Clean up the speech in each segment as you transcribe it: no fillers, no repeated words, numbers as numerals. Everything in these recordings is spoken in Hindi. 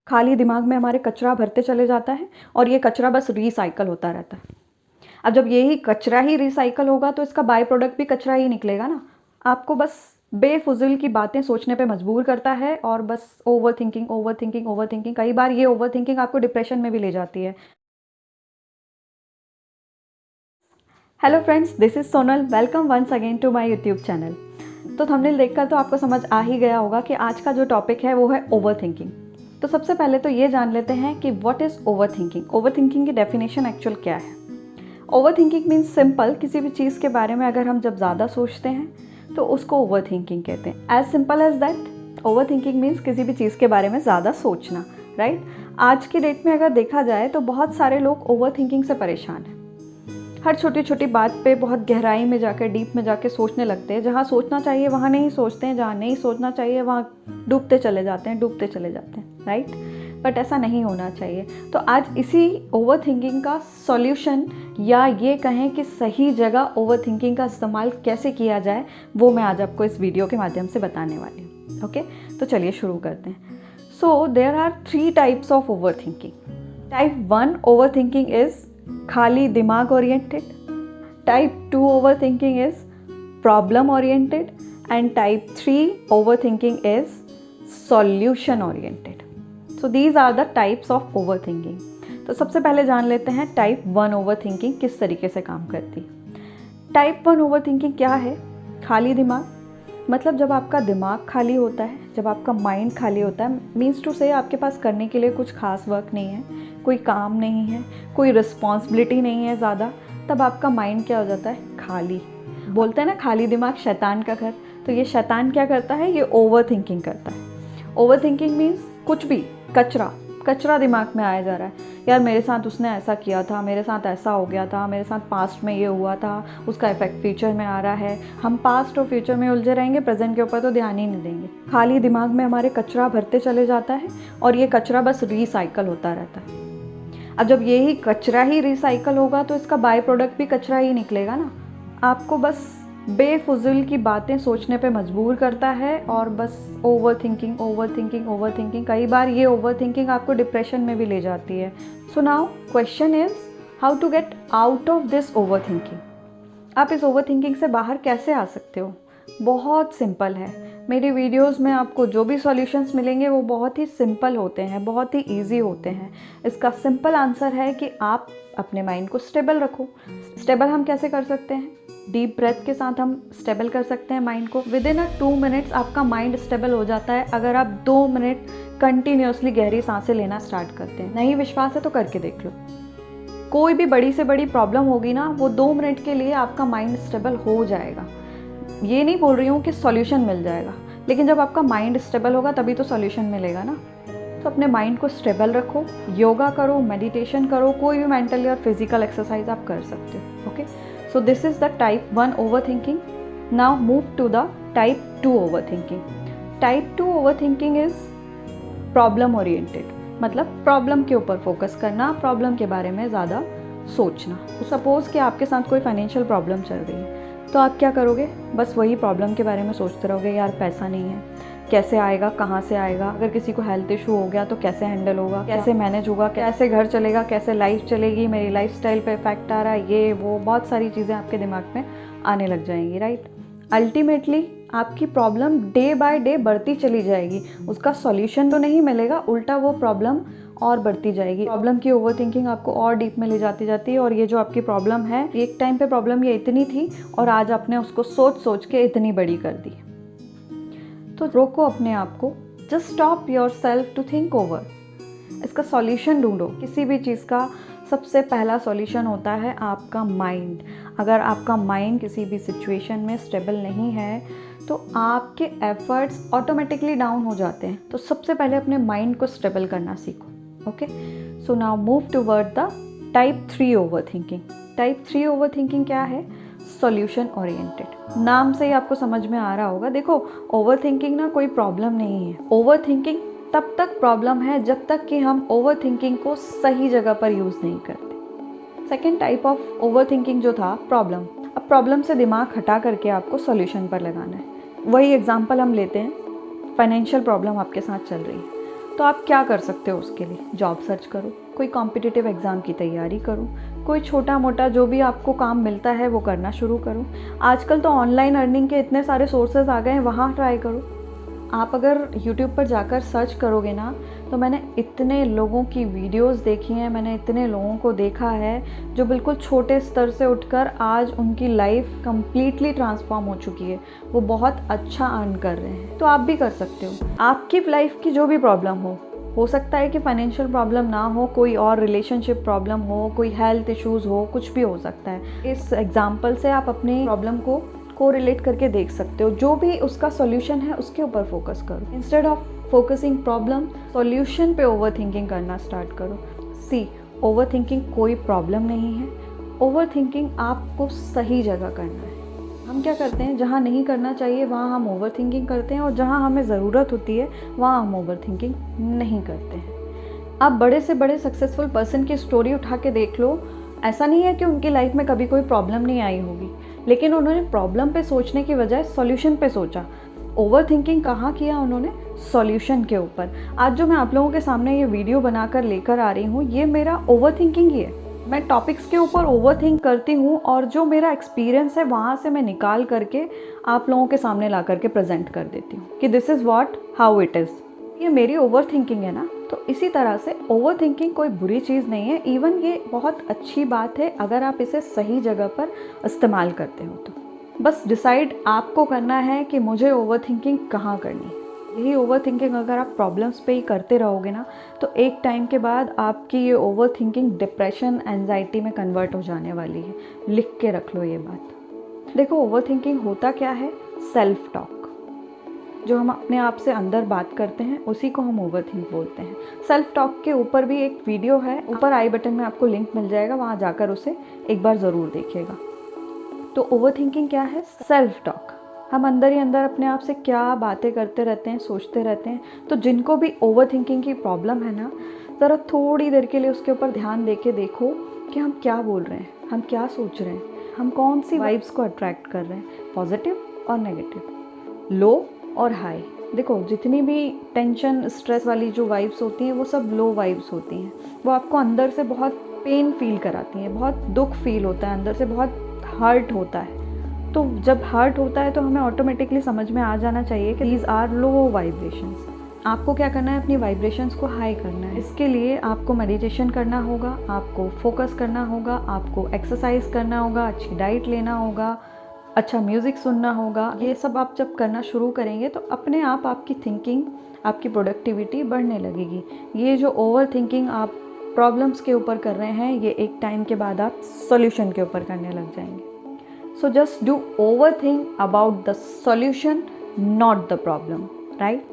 खाली दिमाग में हमारे कचरा भरते चले जाता है और ये कचरा बस रिसाइकल होता रहता है। अब जब यही कचरा ही रिसाइकल होगा तो इसका बाय प्रोडक्ट भी कचरा ही निकलेगा ना। आपको बस बेफुज़ूल की बातें सोचने पे मजबूर करता है और बस over thinking over thinking over thinking, कई बार ये ओवर थिंकिंग आपको डिप्रेशन में भी ले जाती है। Hello friends, this is Sonal. Welcome once again to my YouTube channel. तो थंबनेल देखकर तो आपको समझ आ ही गया होगा कि आज का जो टॉपिक है वो है ओवर थिंकिंग। तो सबसे पहले तो ये जान लेते हैं कि what is over thinking. Over thinking की डेफिनेशन एक्चुअल क्या है। ओवर थिंकिंग मीन्स सिंपल, किसी भी चीज़ के बारे में अगर हम जब ज़्यादा सोचते हैं तो उसको ओवर थिंकिंग कहते हैं। As simple as that, overthinking means किसी भी चीज़ के बारे में ज़्यादा सोचना, राइट। आज की डेट में अगर देखा जाए तो बहुत सारे लोग ओवर थिंकिंग से परेशान हैं। हर छोटी छोटी बात पे बहुत गहराई में जाकर, डीप में जाकर सोचने लगते हैं। जहाँ सोचना चाहिए वहाँ नहीं सोचते हैं, जहाँ नहीं सोचना चाहिए वहाँ डूबते चले जाते हैं, राइट। बट ऐसा नहीं होना चाहिए। तो आज इसी ओवर थिंकिंग का सॉल्यूशन, या ये कहें कि सही जगह ओवर थिंकिंग का इस्तेमाल कैसे किया जाए, वो मैं आज आपको इस वीडियो के माध्यम से बताने वाली हूँ। ओके, तो चलिए शुरू करते हैं। So there are 3 types of over thinking. Type 1 over thinking is खाली दिमाग oriented, type 2 over thinking is problem oriented, and type 3 over thinking is solution oriented. So these are the types of overthinking. तो सबसे पहले जान लेते हैं टाइप 1 ओवर थिंकिंग किस तरीके से काम करती है। टाइप 1 ओवर थिंकिंग क्या है? खाली दिमाग, मतलब जब आपका दिमाग खाली होता है, जब आपका माइंड खाली होता है, मीन्स टू से आपके पास करने के लिए कुछ खास वर्क नहीं है, कोई काम नहीं है, कोई रिस्पॉन्सिबिलिटी नहीं है ज़्यादा, तब आपका माइंड क्या हो जाता है? खाली। बोलते हैं ना खाली दिमाग शैतान का घर। तो ये शैतान क्या करता है? ये ओवर थिंकिंग करता है। ओवर थिंकिंग मीन्स कुछ भी कचरा दिमाग में आया जा रहा है। यार मेरे साथ उसने ऐसा किया था, मेरे साथ ऐसा हो गया था, मेरे साथ पास्ट में ये हुआ था, उसका इफेक्ट फ्यूचर में आ रहा है। हम पास्ट और फ्यूचर में उलझे रहेंगे, प्रेजेंट के ऊपर तो ध्यान ही नहीं देंगे। खाली दिमाग में हमारे कचरा भरते चले जाता है और ये कचरा बस रिसाइकल होता रहता है। अब जब यही कचरा ही रिसाइकल होगा तो इसका बाय प्रोडक्ट भी कचरा ही निकलेगा ना। आपको बस बेफुज़ूल की बातें सोचने पे मजबूर करता है और बस over thinking over thinking over thinking, कई बार ये ओवर थिंकिंग आपको डिप्रेशन में भी ले जाती है। So now question is how to get out of this over thinking. आप इस ओवर थिंकिंग से बाहर कैसे आ सकते हो? बहुत सिंपल है। मेरी वीडियोस में आपको जो भी सॉल्यूशंस मिलेंगे वो बहुत ही सिंपल होते हैं, बहुत ही इजी होते हैं। इसका सिंपल आंसर है कि आप अपने माइंड को स्टेबल रखो। स्टेबल हम कैसे कर सकते हैं? डीप ब्रेथ के साथ हम स्टेबल कर सकते हैं माइंड को। विद इन 2 मिनट्स आपका माइंड स्टेबल हो जाता है अगर आप 2 मिनट कंटिन्यूसली गहरी सांसें लेना स्टार्ट करते हैं। नहीं विश्वास है तो करके देख लो। कोई भी बड़ी से बड़ी प्रॉब्लम होगी ना, वो 2 मिनट के लिए आपका माइंड स्टेबल हो जाएगा। ये नहीं बोल रही हूँ कि सॉल्यूशन मिल जाएगा, लेकिन जब आपका माइंड स्टेबल होगा तभी तो सॉल्यूशन मिलेगा ना। तो अपने माइंड को स्टेबल रखो, योगा करो, मेडिटेशन करो, कोई भी मेंटली और फिजिकल एक्सरसाइज आप कर सकते हो। Okay, so this is the type 1 over thinking. Now move to the type 2 over thinking. Type 2 over thinking is problem oriented, मतलब प्रॉब्लम के ऊपर फोकस करना, प्रॉब्लम के बारे में ज़्यादा सोचना। तो सपोज़ कि आपके साथ कोई फाइनेंशियल प्रॉब्लम चल रही है, तो आप क्या करोगे? बस वही प्रॉब्लम के बारे में सोचते रहोगे। यार पैसा नहीं है, कैसे आएगा, कहाँ से आएगा, अगर किसी को हेल्थ इशू हो गया तो कैसे हैंडल होगा, कैसे मैनेज होगा, कैसे घर चलेगा, कैसे लाइफ चलेगी, मेरी लाइफस्टाइल पे इफेक्ट आ रहा है, ये वो बहुत सारी चीज़ें आपके दिमाग में आने लग जाएंगी, राइट। अल्टीमेटली आपकी प्रॉब्लम डे बाय डे बढ़ती चली जाएगी। उसका सॉल्यूशन तो नहीं मिलेगा, उल्टा वो प्रॉब्लम और बढ़ती जाएगी। प्रॉब्लम की ओवर थिंकिंग आपको और डीप में ले जाती जाती है, और ये जो आपकी प्रॉब्लम है, एक टाइम पे प्रॉब्लम ये इतनी थी और आज आपने उसको सोच सोच के इतनी बड़ी कर दी। तो रोको अपने आप को, just stop yourself to think over. इसका सॉल्यूशन ढूंढो। किसी भी चीज़ का सबसे पहला सॉल्यूशन होता है आपका माइंड। अगर आपका माइंड किसी भी सिचुएशन में स्टेबल नहीं है तो आपके एफर्ट्स ऑटोमेटिकली डाउन हो जाते हैं। तो सबसे पहले अपने माइंड को स्टेबल करना सीखो। Okay, so now move toward the type 3 over thinking. Type 3 over thinking क्या है? Solution oriented. नाम से ही आपको समझ में आ रहा होगा। देखो, ओवर थिंकिंग ना कोई प्रॉब्लम नहीं है। ओवर थिंकिंग तब तक प्रॉब्लम है जब तक कि हम ओवर थिंकिंग को सही जगह पर यूज़ नहीं करते। Second type of over thinking जो था, प्रॉब्लम। अब प्रॉब्लम से दिमाग हटा करके आपको सॉल्यूशन पर लगाना है। वही एग्जांपल हम लेते हैं, फाइनेंशियल प्रॉब्लम आपके साथ चल रही है। तो आप क्या कर सकते हो उसके लिए? जॉब सर्च करो, कोई कॉम्पिटिटिव एग्ज़ाम की तैयारी करो, कोई छोटा मोटा जो भी आपको काम मिलता है वो करना शुरू करो। आजकल तो ऑनलाइन अर्निंग के इतने सारे सोर्सेज आ गए हैं, वहाँ ट्राई करो। आप अगर YouTube पर जाकर सर्च करोगे ना, तो मैंने इतने लोगों की वीडियोस देखी हैं, मैंने इतने लोगों को देखा है जो बिल्कुल छोटे स्तर से उठकर आज उनकी लाइफ कंप्लीटली ट्रांसफॉर्म हो चुकी है। वो बहुत अच्छा अर्न कर रहे हैं। तो आप भी कर सकते हो। आपकी लाइफ की जो भी प्रॉब्लम हो सकता है कि फाइनेंशियल प्रॉब्लम ना हो, कोई और रिलेशनशिप प्रॉब्लम हो, कोई हेल्थ इश्यूज़ हो, कुछ भी हो सकता है। इस एग्जाम्पल से आप अपनी प्रॉब्लम को रिलेट करके देख सकते हो। जो भी उसका सॉल्यूशन है उसके ऊपर फोकस करो। Instead of focusing problem, solution पे ओवर थिंकिंग करना स्टार्ट करो। सी, ओवर थिंकिंग कोई प्रॉब्लम नहीं है। ओवर थिंकिंग आपको सही जगह करना है। हम क्या करते हैं, जहाँ नहीं करना चाहिए वहाँ हम ओवर थिंकिंग करते हैं, और जहाँ हमें ज़रूरत होती है वहाँ हम ओवर थिंकिंग नहीं करते हैं। आप बड़े से बड़े सक्सेसफुल पर्सन की स्टोरी उठा के देख लो। ऐसा नहीं है कि उनकी लाइफ में कभी कोई प्रॉब्लम नहीं आई होगी, लेकिन उन्होंने प्रॉब्लम पे सोचने की बजाय सॉल्यूशन पे सोचा। ओवर थिंकिंग कहाँ किया उन्होंने? सॉल्यूशन के ऊपर। आज जो मैं आप लोगों के सामने ये वीडियो बनाकर लेकर आ रही हूँ, ये मेरा ओवर थिंकिंग ही है। मैं टॉपिक्स के ऊपर ओवर थिंक करती हूँ, और जो मेरा एक्सपीरियंस है वहाँ से मैं निकाल करके आप लोगों के सामने ला करके प्रेजेंट कर देती हूँ कि this is what how it is. ये मेरी ओवर थिंकिंग है ना। तो इसी तरह से ओवर थिंकिंग कोई बुरी चीज़ नहीं है। इवन ये बहुत अच्छी बात है अगर आप इसे सही जगह पर इस्तेमाल करते हो। तो बस डिसाइड आपको करना है कि मुझे ओवर थिंकिंग कहाँ करनी है। यही ओवर थिंकिंग अगर आप प्रॉब्लम्स पे ही करते रहोगे ना, तो एक टाइम के बाद आपकी ये ओवर थिंकिंग डिप्रेशन, एंजाइटी में कन्वर्ट हो जाने वाली है। लिख के रख लो ये बात। देखो, ओवर थिंकिंग होता क्या है? Self talk. जो हम अपने आप से अंदर बात करते हैं उसी को हम ओवर थिंक बोलते हैं। सेल्फ टॉक के ऊपर भी एक वीडियो है, ऊपर आई बटन में आपको लिंक मिल जाएगा, वहाँ जाकर उसे एक बार ज़रूर देखिएगा। तो ओवर थिंकिंग क्या है? Self talk. हम अंदर ही अंदर अपने आप से क्या बातें करते रहते हैं, सोचते रहते हैं। तो जिनको भी ओवर थिंकिंग की प्रॉब्लम है ना, ज़रा थोड़ी देर के लिए उसके ऊपर ध्यान दे के देखो कि हम क्या बोल रहे हैं, हम क्या सोच रहे हैं, हम कौन सी वाइब्स को अट्रैक्ट कर रहे हैं, पॉजिटिव और नेगेटिव, लो और हाई। देखो, जितनी भी टेंशन, स्ट्रेस वाली जो वाइब्स होती हैं वो सब लो वाइब्स होती हैं। वो आपको अंदर से बहुत पेन फील कराती हैं, बहुत दुख फील होता है, अंदर से बहुत हर्ट होता है। तो जब हर्ट होता है तो हमें ऑटोमेटिकली समझ में आ जाना चाहिए कि दीज आर लो वाइब्रेशंस। आपको क्या करना है? अपनी वाइब्रेशंस को हाई करना है। इसके लिए आपको मेडिटेशन करना होगा, आपको फोकस करना होगा, आपको एक्सरसाइज करना होगा, अच्छी डाइट लेना होगा, अच्छा म्यूज़िक सुनना होगा। ये सब आप जब करना शुरू करेंगे तो अपने आप आपकी थिंकिंग, आपकी प्रोडक्टिविटी बढ़ने लगेगी। ये जो ओवर थिंकिंग आप प्रॉब्लम्स के ऊपर कर रहे हैं, ये एक टाइम के बाद आप सॉल्यूशन के ऊपर करने लग जाएंगे। So just do over think about the solution, not the problem, right?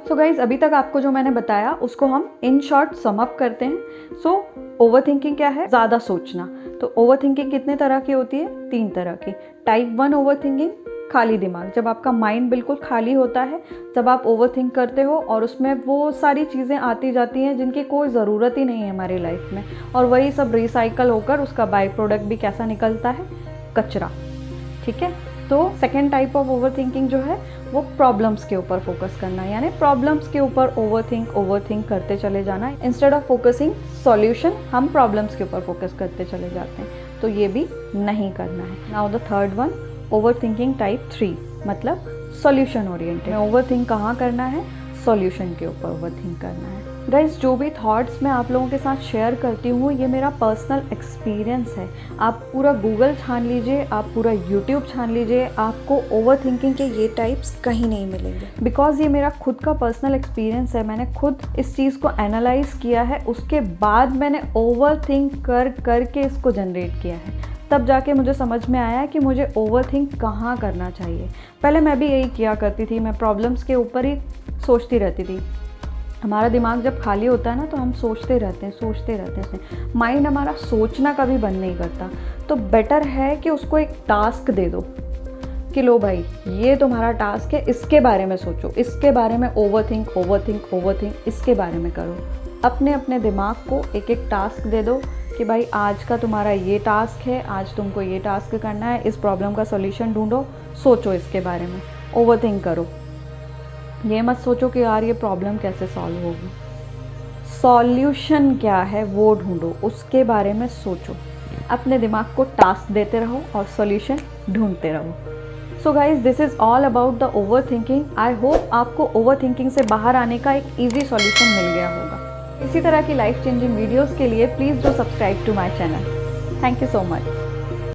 So guys, अभी तक आपको जो मैंने बताया उसको हम इन शॉर्ट सम अप करते हैं। सो ओवर थिंकिंग क्या है? ज़्यादा सोचना। तो ओवर थिंकिंग कितने तरह की होती है? 3 तरह की। टाइप 1 ओवर थिंकिंग, खाली दिमाग। जब आपका माइंड बिल्कुल खाली होता है, जब आप ओवर थिंक करते हो और उसमें वो सारी चीज़ें आती जाती हैं जिनकी कोई ज़रूरत ही नहीं है हमारी लाइफ में, और वही सब रिसाइकल होकर उसका बाई प्रोडक्ट भी कैसा निकलता है? कचरा। ठीक है। तो second type of over thinking जो है वो प्रॉब्लम्स के ऊपर फोकस करना है, यानी प्रॉब्लम्स के ऊपर ओवर थिंक करते चले जाना है। इंस्टेड ऑफ फोकसिंग सॉल्यूशन, हम प्रॉब्लम्स के ऊपर फोकस करते चले जाते हैं। तो ये भी नहीं करना है। Now the third one, over thinking type 3, मतलब सॉल्यूशन ओरिएंटेड। ओवर थिंक कहाँ करना है? सॉल्यूशन के ऊपर ओवर थिंक करना है। गाइस, जो भी थॉट्स मैं आप लोगों के साथ शेयर करती हूँ ये मेरा पर्सनल एक्सपीरियंस है। आप पूरा गूगल छान लीजिए, आप पूरा यूट्यूब छान लीजिए, आपको ओवर थिंकिंग के ये टाइप्स कहीं नहीं मिलेंगे। बिकॉज ये मेरा खुद का पर्सनल एक्सपीरियंस है। मैंने खुद इस चीज़ को एनालाइज किया है, उसके बाद मैंने ओवर थिंक करके इसको जनरेट किया है। तब जाके मुझे समझ में आया कि मुझे ओवर थिंक कहाँ करना चाहिए। पहले मैं भी यही किया करती थी, मैं प्रॉब्लम्स के ऊपर ही सोचती रहती थी। हमारा दिमाग जब खाली होता है ना, तो हम सोचते रहते हैं। माइंड हमारा सोचना कभी बंद नहीं करता। तो बेटर है कि उसको एक टास्क दे दो कि लो भाई, ये तुम्हारा टास्क है, इसके बारे में सोचो, इसके बारे में ओवर थिंक, इसके बारे में करो। अपने दिमाग को एक एक टास्क दे दो कि भाई आज का तुम्हारा ये टास्क है, आज तुमको ये टास्क करना है, इस प्रॉब्लम का सॉल्यूशन ढूंढो, सोचो इसके बारे में, ओवर थिंक करो। ये मत सोचो कि यार ये प्रॉब्लम कैसे सॉल्व होगी। सॉल्यूशन क्या है वो ढूंढो, उसके बारे में सोचो, अपने दिमाग को टास्क देते रहो और सॉल्यूशन ढूंढते रहो। So guys, this is all about the over thinking. I hope आपको ओवर थिंकिंग से बाहर आने का एक ईजी सॉल्यूशन मिल गया होगा। इसी तरह की लाइफ चेंजिंग वीडियोज़ के लिए please do subscribe to my channel. Thank you so much.